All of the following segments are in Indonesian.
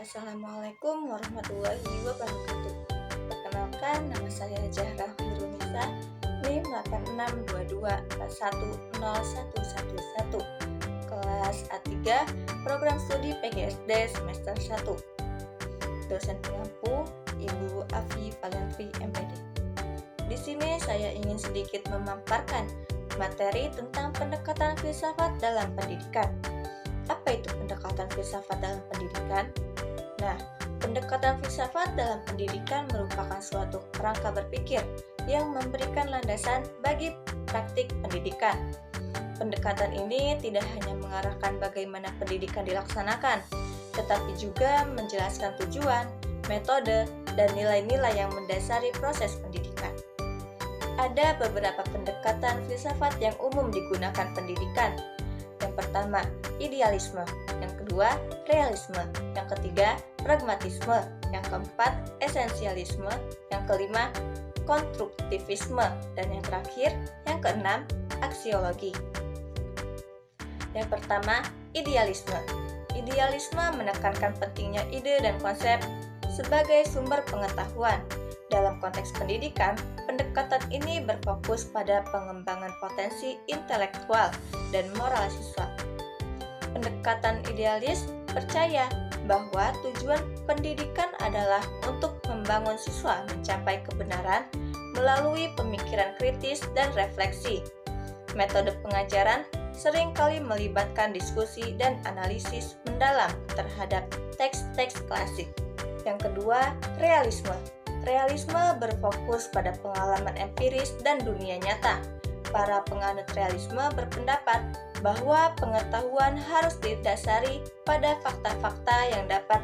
Assalamualaikum warahmatullahi wabarakatuh. Perkenalkan, nama saya Zahra Hirunisa, NIM 8622410111, kelas A3, Program Studi PGSD semester 1. Dosen pengampu Ibu Afi Valentri MPD. Di sini saya ingin sedikit memaparkan materi tentang pendekatan filsafat dalam pendidikan. Apa itu pendekatan filsafat dalam pendidikan? Nah, pendekatan filsafat dalam pendidikan merupakan suatu kerangka berpikir yang memberikan landasan bagi praktik pendidikan. Pendekatan ini tidak hanya mengarahkan bagaimana pendidikan dilaksanakan, tetapi juga menjelaskan tujuan, metode, dan nilai-nilai yang mendasari proses pendidikan. Ada beberapa pendekatan filsafat yang umum digunakan pendidikan. Yang pertama, idealisme. Yang kedua, realisme. Yang ketiga, pragmatisme. Yang keempat, esensialisme. Yang kelima, konstruktivisme. Dan yang terakhir, yang keenam, aksiologi. Yang pertama, idealisme. Idealisme menekankan pentingnya ide dan konsep sebagai sumber pengetahuan. Dalam konteks pendidikan, pendekatan ini berfokus pada pengembangan potensi intelektual dan moral siswa. Pendekatan idealis percaya bahwa tujuan pendidikan adalah untuk membangun siswa mencapai kebenaran melalui pemikiran kritis dan refleksi. Metode pengajaran seringkali melibatkan diskusi dan analisis mendalam terhadap teks-teks klasik. Yang kedua, realisme. Realisme berfokus pada pengalaman empiris dan dunia nyata. Para penganut realisme berpendapat bahwa pengetahuan harus didasari pada fakta-fakta yang dapat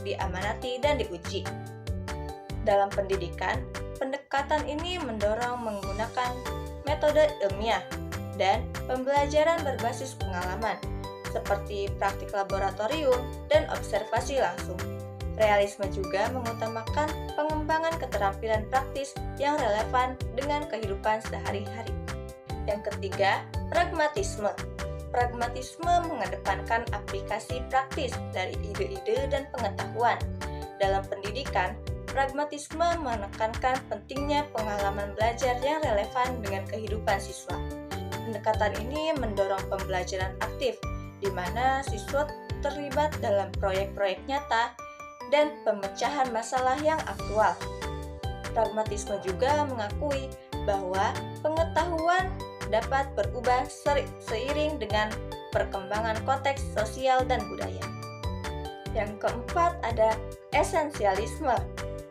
diamanati dan diuji. Dalam pendidikan, pendekatan ini mendorong menggunakan metode ilmiah dan pembelajaran berbasis pengalaman, seperti praktik laboratorium dan observasi langsung. Realisme juga mengutamakan pengembangan keterampilan praktis yang relevan dengan kehidupan sehari-hari. Yang ketiga, pragmatisme. Pragmatisme mengedepankan aplikasi praktis dari ide-ide dan pengetahuan. Dalam pendidikan, pragmatisme menekankan pentingnya pengalaman belajar yang relevan dengan kehidupan siswa. Pendekatan ini mendorong pembelajaran aktif, di mana siswa terlibat dalam proyek-proyek nyata dan pemecahan masalah yang aktual. Pragmatisme juga mengakui bahwa pengetahuan dapat berubah seiring dengan perkembangan konteks sosial dan budaya. Yang keempat ada esensialisme.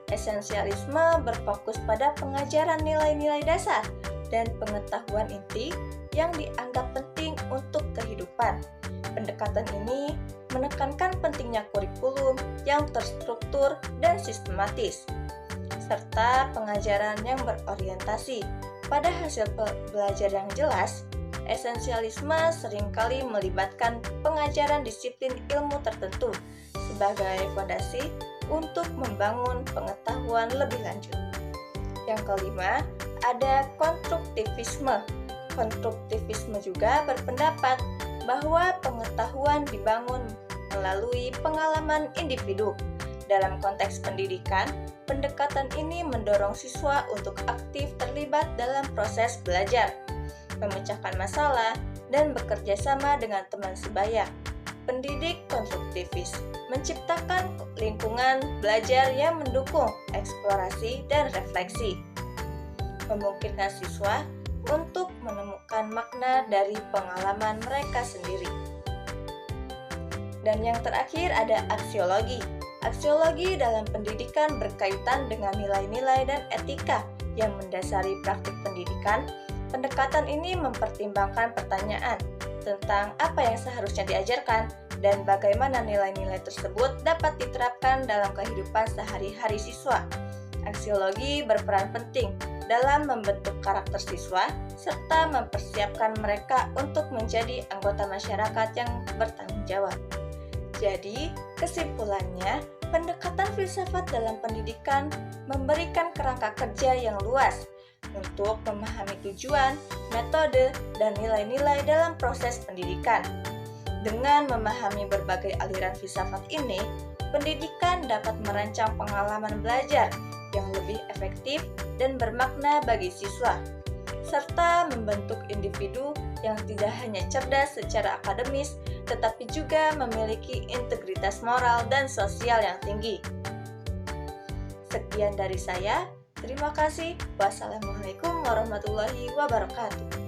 Esensialisme berfokus pada pengajaran nilai-nilai dasar dan pengetahuan inti yang dianggap penting untuk kehidupan. Pendekatan ini menekankan pentingnya kurikulum yang terstruktur dan sistematis, serta pengajaran yang berorientasi pada hasil belajar yang jelas. Esensialisme seringkali melibatkan pengajaran disiplin ilmu tertentu sebagai fondasi untuk membangun pengetahuan lebih lanjut. Yang kelima, ada konstruktivisme. Konstruktivisme juga berpendapat bahwa pengetahuan dibangun melalui pengalaman individu. Dalam konteks pendidikan, pendekatan ini mendorong siswa untuk aktif terlibat dalam proses belajar, memecahkan masalah, dan bekerja sama dengan teman sebaya. Pendidik konstruktivis menciptakan lingkungan belajar yang mendukung eksplorasi dan refleksi, memungkinkan siswa untuk menemukan makna dari pengalaman mereka sendiri. Dan yang terakhir ada aksiologi. Aksiologi dalam pendidikan berkaitan dengan nilai-nilai dan etika yang mendasari praktik pendidikan. Pendekatan ini mempertimbangkan pertanyaan tentang apa yang seharusnya diajarkan dan bagaimana nilai-nilai tersebut dapat diterapkan dalam kehidupan sehari-hari siswa. Aksiologi berperan penting dalam membentuk karakter siswa serta mempersiapkan mereka untuk menjadi anggota masyarakat yang bertanggung jawab. Jadi, kesimpulannya, pendekatan filsafat dalam pendidikan memberikan kerangka kerja yang luas untuk memahami tujuan, metode, dan nilai-nilai dalam proses pendidikan. Dengan memahami berbagai aliran filsafat ini, Pendidikan dapat merancang pengalaman belajar yang lebih efektif dan bermakna bagi siswa, serta membentuk individu yang tidak hanya cerdas secara akademis, tetapi juga memiliki integritas moral dan sosial yang tinggi. Sekian dari saya. Terima kasih. Wassalamualaikum warahmatullahi wabarakatuh.